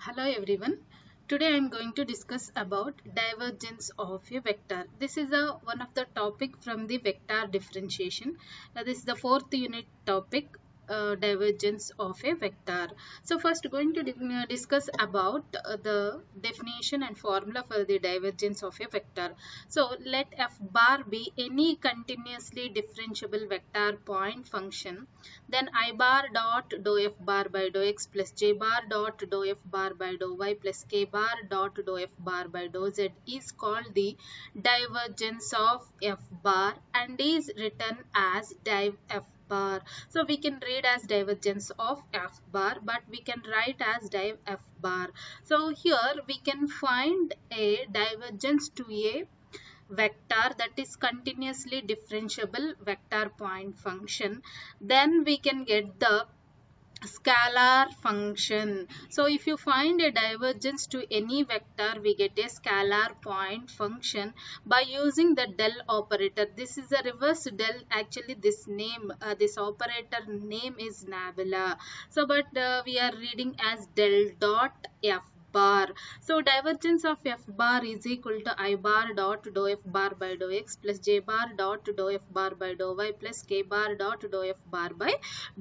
Hello everyone. Today I am going to discuss about divergence of a vector. This is one of the topic from the vector differentiation. This is the fourth unit topic, divergence of a vector. So first going to discuss about the definition and formula for the divergence of a vector. So let f bar be any continuously differentiable vector point function, then I bar dot dou f bar by dou x plus j bar dot dou f bar by dou y plus k bar dot dou f bar by dou z is called the divergence of f bar and is written as div f bar. So we can read as divergence of f bar, but we can write as div f bar. So here we can find a divergence to a vector that is continuously differentiable vector point function. Then we can get the scalar function. So if you find a divergence to any vector, we get a scalar point function by using the del operator. This is a reverse del. Actually this name, this operator name is nabla. So but we are reading as del dot f bar. So divergence of f bar is equal to I bar dot dou f bar by dou x plus j bar dot dou f bar by dou y plus k bar dot dou f bar by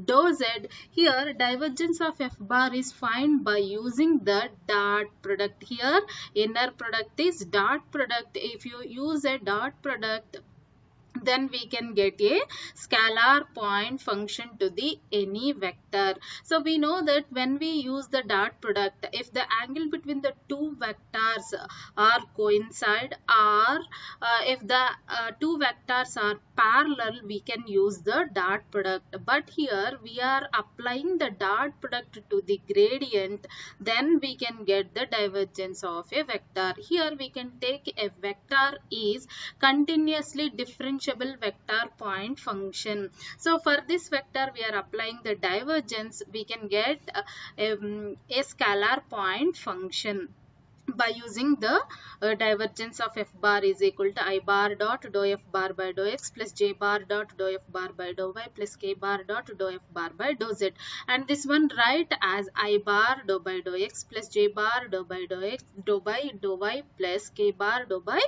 dou z. Here divergence of f bar is found by using the dot product. Here inner product is dot product. If you use a dot product, then we can get a scalar point function to the any vector. So we know that when we use the dot product, if the angle between the two vectors are coincide, or if the two vectors are parallel, we can use the dot product. But here we are applying the dot product to the gradient, then we can get the divergence of a vector. Here we can take a vector is continuously differentiable vector point function. So for this vector we are applying the divergence, we can get a scalar point function by using the divergence of f bar is equal to I bar dot dou f bar by dou x plus j bar dot dou f bar by dou y plus k bar dot dou f bar by dou z. And this one write as I bar dou by dou x plus j bar dou by dou x dou by dou y plus k bar dou by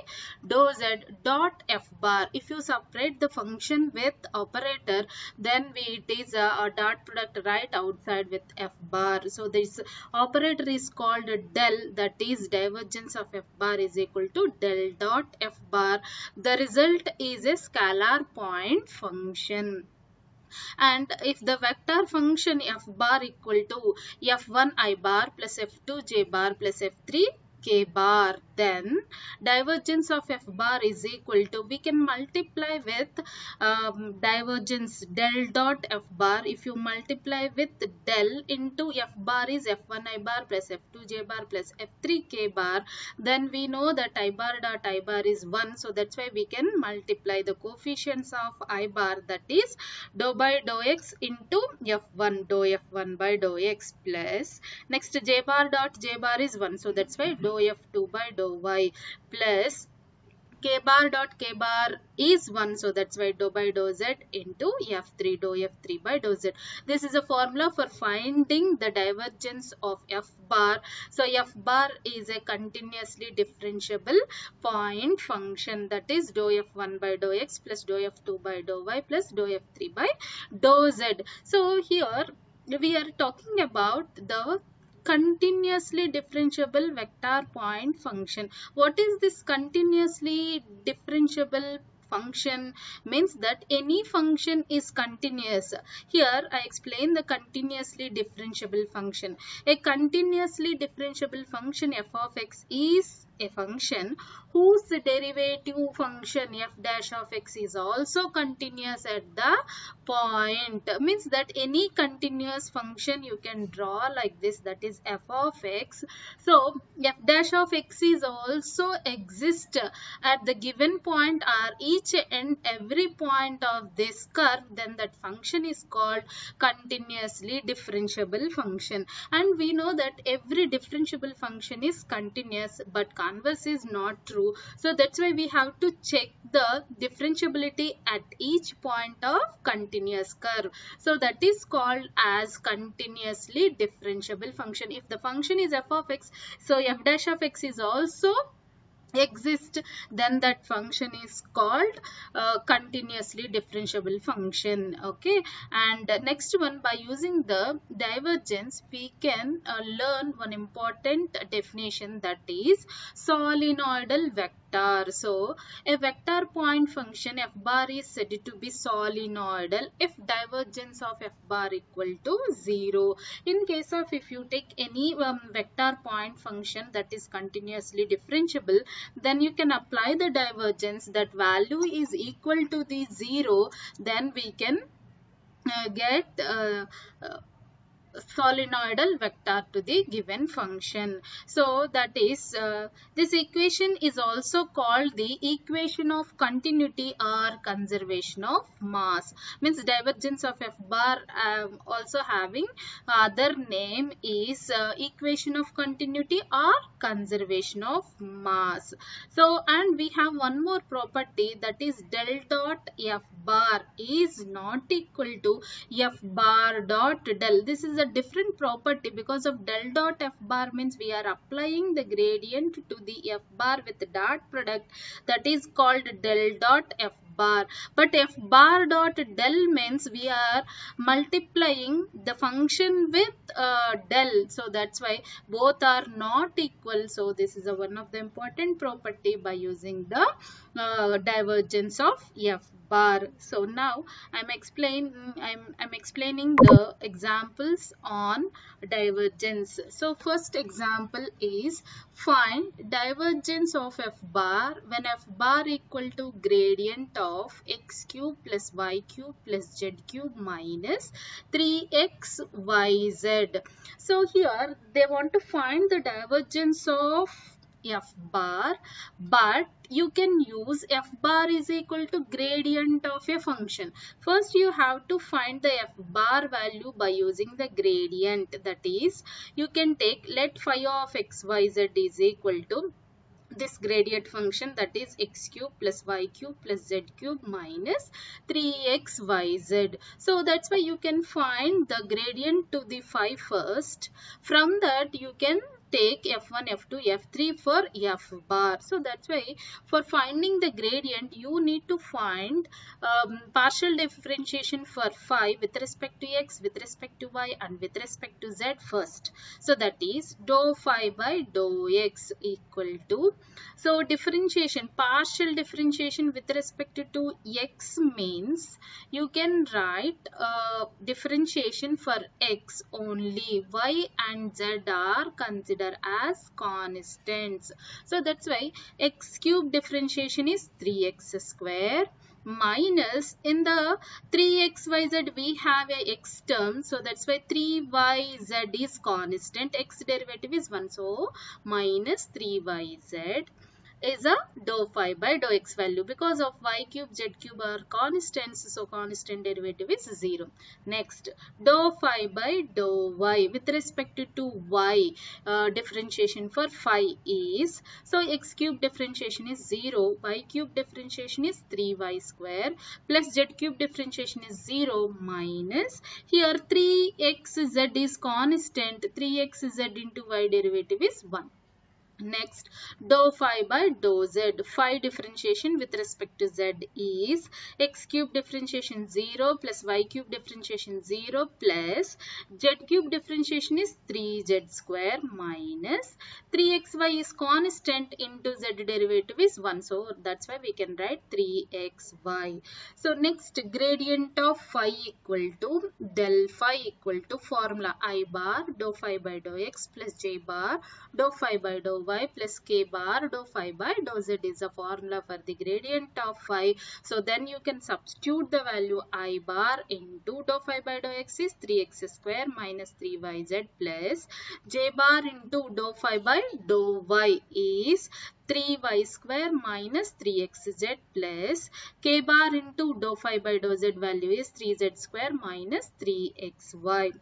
dou z dot f bar. If you separate the function with operator, then it is a dot product right outside with f bar. So this operator is called del, that is divergence of f bar is equal to del dot f bar. The result is a scalar point function. And if the vector function f bar equal to f1 I bar plus f2 j bar plus f3 k bar, then divergence of f bar is equal to, we can multiply with divergence del dot f bar. If you multiply with del into f bar is f1 I bar plus f2 j bar plus f3 k bar, then we know that I bar dot I bar is 1. So that's why we can multiply the coefficients of I bar, that is dou by dou x into f1 dou f1 by dou x plus next j bar dot j bar is 1. So that's why dou f2 by dou y plus k bar dot k bar is 1. So that's why dou by dou z into f3 dou f3 by dou z. This is a formula for finding the divergence of f bar. So f bar is a continuously differentiable point function, that is dou f1 by dou x plus dou f2 by dou y plus dou f3 by dou z. So here we are talking about the continuously differentiable vector point function. What is this continuously differentiable function? Means that any function is continuous. Here I explain the continuously differentiable function. A continuously differentiable function f of x is a function whose derivative function f dash of x is also continuous at the point. Means that any continuous function you can draw like this, that is f of x. So f dash of x is also exist at the given point or each and every point of this curve, then that function is called continuously differentiable function. And we know that every differentiable function is continuous, but converse is not true. So that's why we have to check the differentiability at each point of continuous curve. So that is called as continuously differentiable function. If the function is f of x, so f dash of x is also exist, then that function is called continuously differentiable function. Okay, and next one, by using the divergence we can learn one important definition, that is solenoidal vector. So a vector point function f bar is said to be solenoidal if divergence of f bar equal to 0. In case of, if you take any vector point function that is continuously differentiable, then you can apply the divergence, that value is equal to the 0, then we can get solenoidal vector to the given function. So that is this equation is also called the equation of continuity or conservation of mass. Means divergence of f bar also having other name is equation of continuity or conservation of mass. So, and we have one more property, that is del dot f bar is not equal to f bar dot del. This is a different property, because of del dot f bar means we are applying the gradient to the f bar with the dot product, that is called del dot f bar. But f bar dot del means we are multiplying the function with del, so that's why both are not equal. So this is one of the important property by using the divergence of f bar. So now I'm explaining the examples on divergence. So first example is, find divergence of f bar when f bar equal to gradient of x cube plus y cube plus z cube minus 3xyz. So here they want to find the divergence of f bar, but you can use f bar is equal to gradient of a function. First you have to find the f bar value by using the gradient, that is you can take, let phi of xyz is equal to this gradient function, that is x cube plus y cube plus z cube minus 3xyz. So that's why you can find the gradient to the phi first. From that you can take f1, f2, f3 for f bar. So that's why for finding the gradient you need to find partial differentiation for phi with respect to x, with respect to y and with respect to z first. So that is dou phi by dou x equal to, so differentiation, partial differentiation with respect to x means you can write differentiation for x only, y and z are considered as constants. So that's why x cube differentiation is 3x square minus, in the 3xyz we have a x term, so that's why 3yz is constant, x derivative is 1, so minus 3yz is a dou phi by dou x value. Because of y cube, z cube are constants, so constant derivative is 0. Next, dou phi by dou y with respect to y, differentiation for phi is, so x cube differentiation is 0, y cube differentiation is 3y square plus z cube differentiation is 0 minus, here 3xz is constant, 3xz into y derivative is 1. Next, dou phi by dou z. Phi differentiation with respect to z is x cube differentiation 0 plus y cube differentiation 0 plus z cube differentiation is 3z square minus 3xy is constant into z derivative is 1. So that's why we can write 3xy. So next, gradient of phi equal to del phi equal to formula I bar dou phi by dou x plus j bar dou phi by dou y plus k bar dou phi by dou z is a formula for the gradient of phi. So then you can substitute the value I bar into dou phi by dou x is 3x square minus 3yz plus j bar into dou phi by dou y is 3y square minus 3xz plus k bar into dou phi by dou z value is 3z square minus 3xy.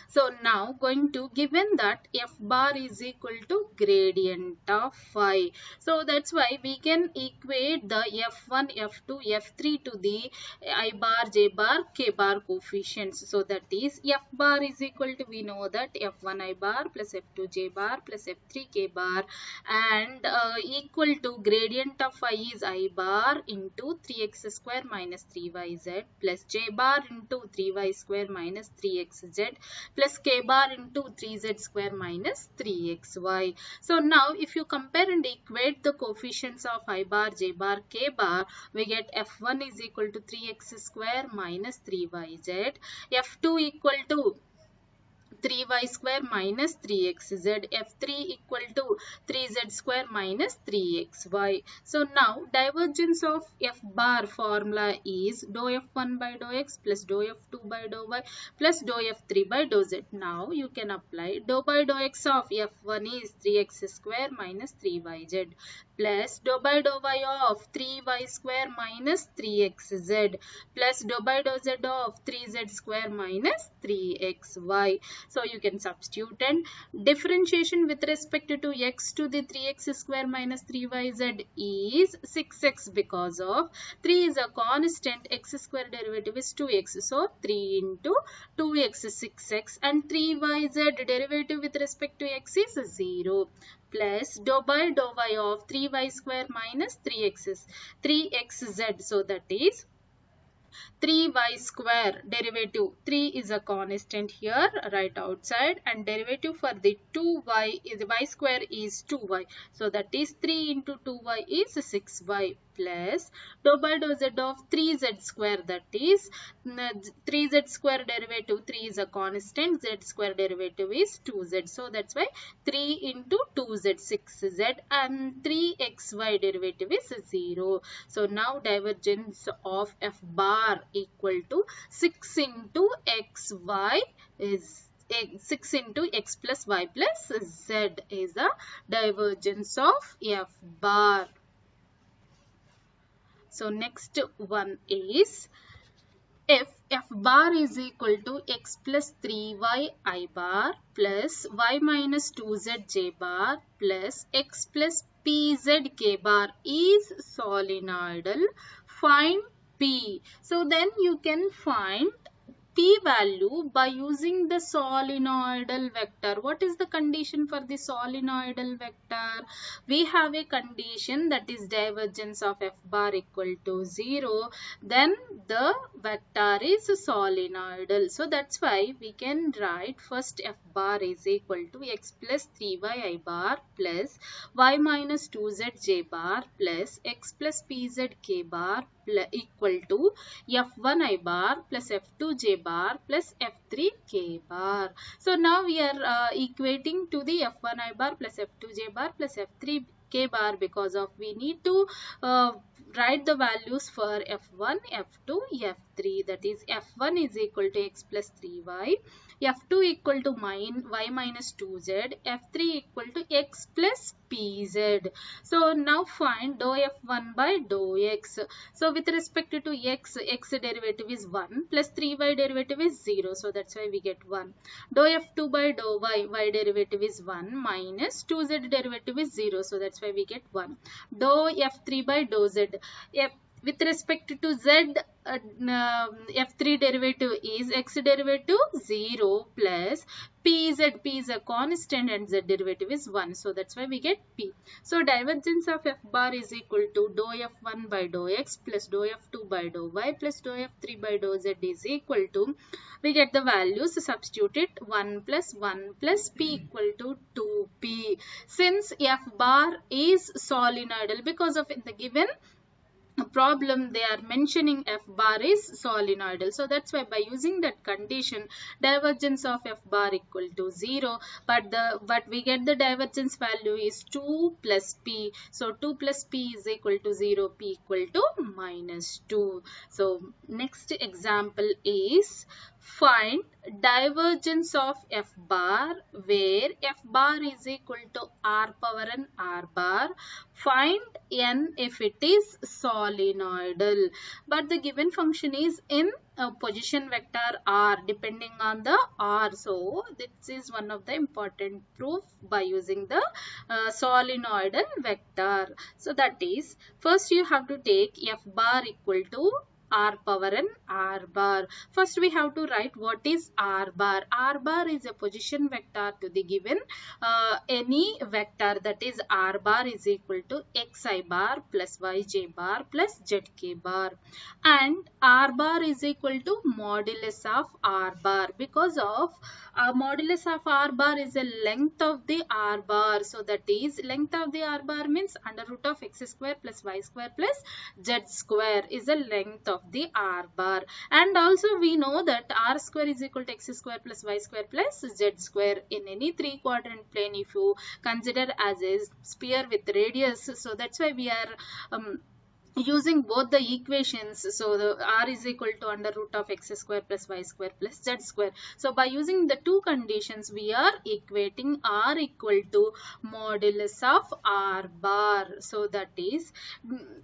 So now going to, given that f bar is equal to gradient of phi. So that's why we can equate the f1, f2, f3 to the I bar, j bar, k bar coefficients. So that is f bar is equal to, we know that f1 I bar plus f2 j bar plus f3 k bar, and equal to gradient of phi is I bar into 3x square minus 3yz plus j bar into 3y square minus 3xz plus k bar into 3z square minus 3xy. So now if you compare and equate the coefficients of I bar, j bar, k bar, we get f1 is equal to 3x square minus 3yz, f2 equal to 3y square minus 3xz, f3 equal to 3z square minus 3xy. So now divergence of f bar formula is dou f1 by dou x plus dou f2 by dou y plus dou f3 by dou z. Now you can apply dou by dou x of f1 is 3x square minus 3yz plus dou by dou y of 3y square minus 3xz plus dou by dou z of 3z square minus 3xy. So you can substitute, and differentiation with respect to x to the 3x square minus 3yz is 6x, because of 3 is a constant, x square derivative is 2x. So 3 into 2x is 6x, and 3yz derivative with respect to x is 0 plus dou by dou y of 3y square minus 3xz. So that is 3y square derivative, 3 is a constant here right outside, and derivative for the 2y is y square is 2y. So that is 3 into 2y is 6y plus dou by dou z of 3z square, that is 3z square derivative, 3 is a constant, z square derivative is 2z. So that's why 3 into 2z 6z, and 3xy derivative is 0. So now divergence of f bar equal to 6 into xy is 6 into x plus y plus z is the divergence of f bar. So next one is, if f bar is equal to x plus 3y I bar plus y minus 2z j bar plus x plus pz k bar is solenoidal, find p. So then you can find p value by using the solenoidal vector. What is the condition for the solenoidal vector? We have a condition, that is divergence of f bar equal to 0. Then the vector is solenoidal. So that's why we can write first f bar is equal to x plus 3y I bar plus y minus 2z j bar plus x plus pz k bar equal to f1 I bar plus f2 j bar plus f3 k bar. So now we are equating to the f1 I bar plus f2 j bar plus f3 k bar, because of we need to write the values for f1, f2, f3. That is f1 is equal to x plus 3y, f2 equal to y minus 2z, f3 equal to x plus pz. So now find dou f1 by dou x. So with respect to x derivative is 1 plus 3y derivative is 0. So that's why we get 1. Dou f2 by dou y derivative is 1 minus 2z derivative is 0. So that's why we get 1. Dou f3 by dou z. With respect to z, f3 derivative is x derivative 0 plus pz, p is a constant, and z derivative is 1. So that's why we get p. So divergence of f bar is equal to dou f1 by dou x plus dou f2 by dou y plus dou f3 by dou z is equal to, we get the values, substitute it, 1 plus 1 plus p equal to 2p. Since f bar is solenoidal, because of in the given problem they are mentioning f bar is solenoidal. So that's why by using that condition, divergence of f bar equal to 0, but we get the divergence value is 2 plus p. So 2 plus p is equal to 0, p equal to minus 2. So next example is, Find divergence of f bar where f bar is equal to r power n r bar. Find n if it is solenoidal. But the given function is in a position vector r depending on the r. So this is one of the important proof by using the solenoidal vector. So that is, first you have to take f bar equal to r power n r bar. First we have to write what is r bar. R bar is a position vector to the given any vector, that is r bar is equal to xi bar plus yj bar plus zk bar, and r bar is equal to modulus of r bar, because of modulus of r bar is the length of the r bar. So that is, length of the r bar means under root of x square plus y square plus z square is the length of the r bar. And also we know that r square is equal to x square plus y square plus z square. In any three quadrant plane, if you consider as a sphere with radius, so that's why we are using both the equations. So the r is equal to under root of x square plus y square plus z square. So by using the two conditions, we are equating r equal to modulus of r bar. So that is,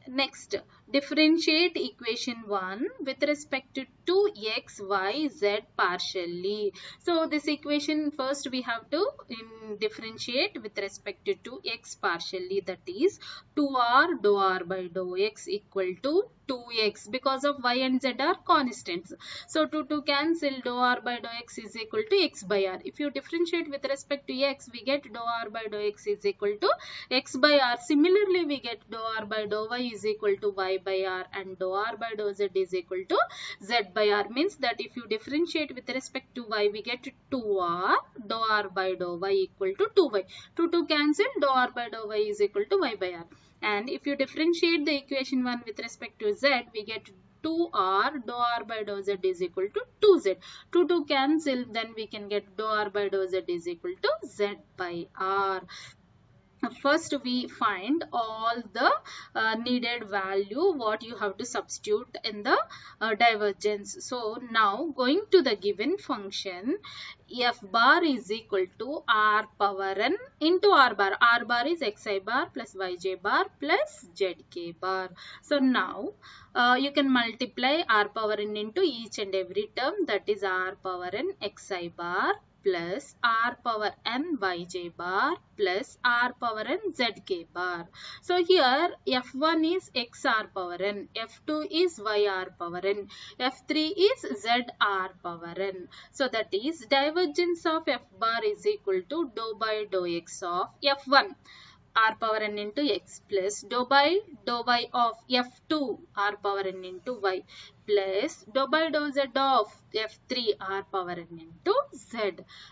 next differentiate equation 1 with respect to x, y, z partially. So this equation first we have to differentiate with respect to x partially, that is 2r dou r by dou x equal to 2x, because of y and z are constants. So 2 cancel, dou r by dou x is equal to x by r. If you differentiate with respect to x, we get dou r by dou x is equal to x by r. Similarly, we get dou r by dou y is equal to y by r, and dou r by dou z is equal to z by r. Means that if you differentiate with respect to y, we get 2r dou r by dou y equal to 2y. 2 cancel, dou r by dou y is equal to y by r. And if you differentiate the equation 1 with respect to z, we get 2r dou r by dou z is equal to 2z. 2 cancel, then we can get dou r by dou z is equal to z by r. First we find all the needed value what you have to substitute in the divergence. So now going to the given function, f bar is equal to r power n into r bar. R bar is xi bar plus yj bar plus zk bar. So now you can multiply r power n into each and every term, that is r power n xi bar plus r power n yj bar plus r power n zk bar. So here f1 is xr power n, f2 is yr power n, f3 is zr power n. So that is, divergence of f bar is equal to dou by dou x of f1 r power n into x plus dou by dou y of f2 r power n into y plus dou by dou z of f3 r power n into z.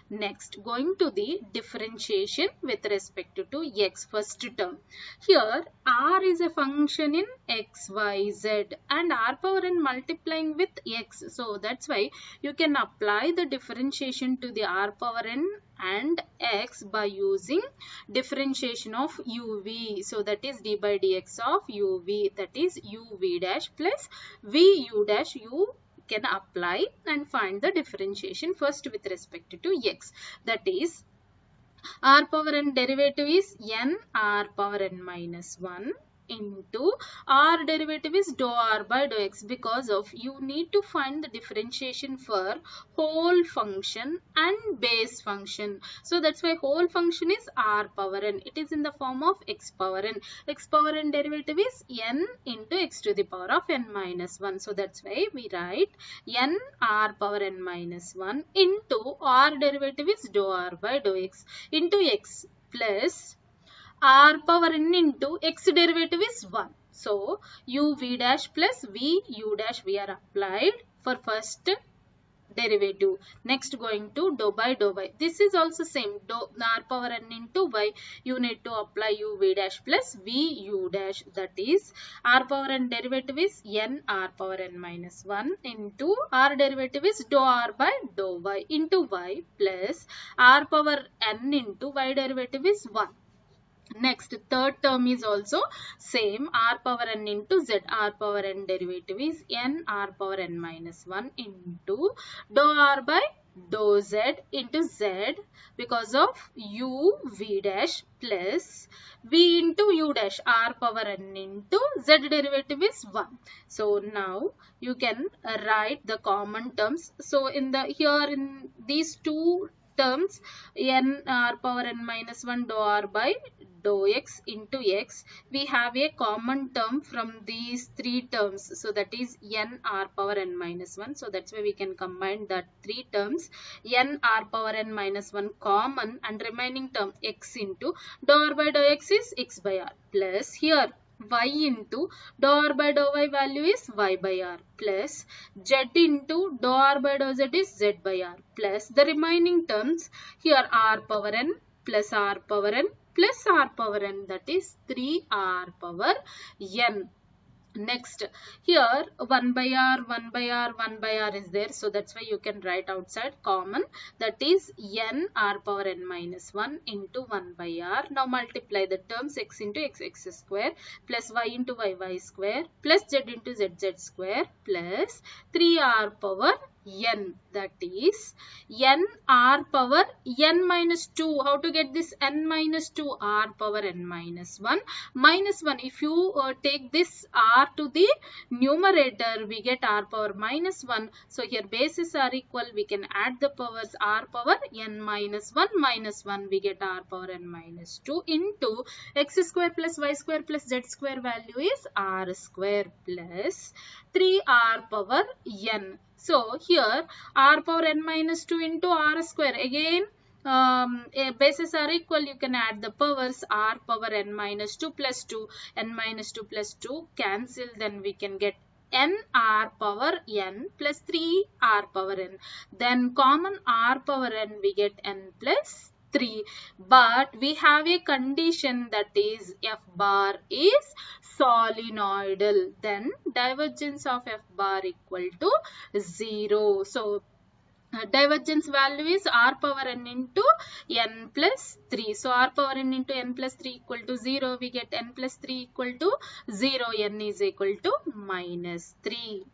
Next, going to the differentiation with respect to x, first term. Here r is a function in x, y, z, and r power n multiplying with x. So that's why you can apply the differentiation to the r power n and x by using differentiation of uv. So that is d by dx of uv, that is uv dash plus vu dash. You can apply and find the differentiation first with respect to x, that is r power n derivative is n r power n minus 1 into r derivative is dou r by dou x, because of you need to find the differentiation for whole function and base function. So that's why whole function is r power n. It is in the form of x power n. X power n derivative is n into x to the power of n minus 1. So that's why we write n r power n minus 1 into r derivative is dou r by dou x into x plus r power n into x derivative is 1. So uv dash plus vu dash we are applied for first derivative. Next going to dou by dou y. This is also same, dou r power n into y. You need to apply uv dash plus vu dash, that is r power n derivative is n r power n minus 1 into r derivative is dou r by dou y into y plus r power n into y derivative is 1. Next, third term is also same, r power n into z. R power n derivative is n r power n minus 1 into dou r by dou z into z because of u v dash plus v into u dash, r power n into z derivative is 1. So now you can write the common terms. So in these two terms, n r power n minus 1 dou r by dou x into x, we have a common term from these three terms. So that is n r power n minus 1. So that's why we can combine that three terms, n r power n minus 1 common, and remaining term x into dou r by dou x is x by r, plus here y into dou r by dou y value is y by r, plus z into dou r by dou z is z by r, plus the remaining terms here r power n plus r power n plus r power n, that is 3r power n. Next, here 1 by r, 1 by r, 1 by r is there. So that's why you can write outside common, that is n r power n minus 1 into 1 by r. Now multiply the terms x into x square plus y into y square plus z into z square plus 3r power n, that is n r power n minus 2. How to get this n minus 2? R power n minus 1 minus 1. If you take this r to the numerator, we get r power minus 1. So here bases are equal, we can add the powers. R power n minus 1 minus 1, we get r power n minus 2 into x square plus y square plus z square value is r square plus 3r power n. So here r power n minus 2 into r square, again bases are equal, you can add the powers. R power n minus 2 plus 2, n minus 2 plus 2 cancel, then we can get n r power n plus 3 r power n. Then common r power n, we get n plus 3. But we have a condition, that is f bar is solenoidal. Then divergence of f bar equal to 0. So divergence value is r power n into n plus 3. So r power n into n plus 3 equal to 0. We get n plus 3 equal to 0. N is equal to minus 3.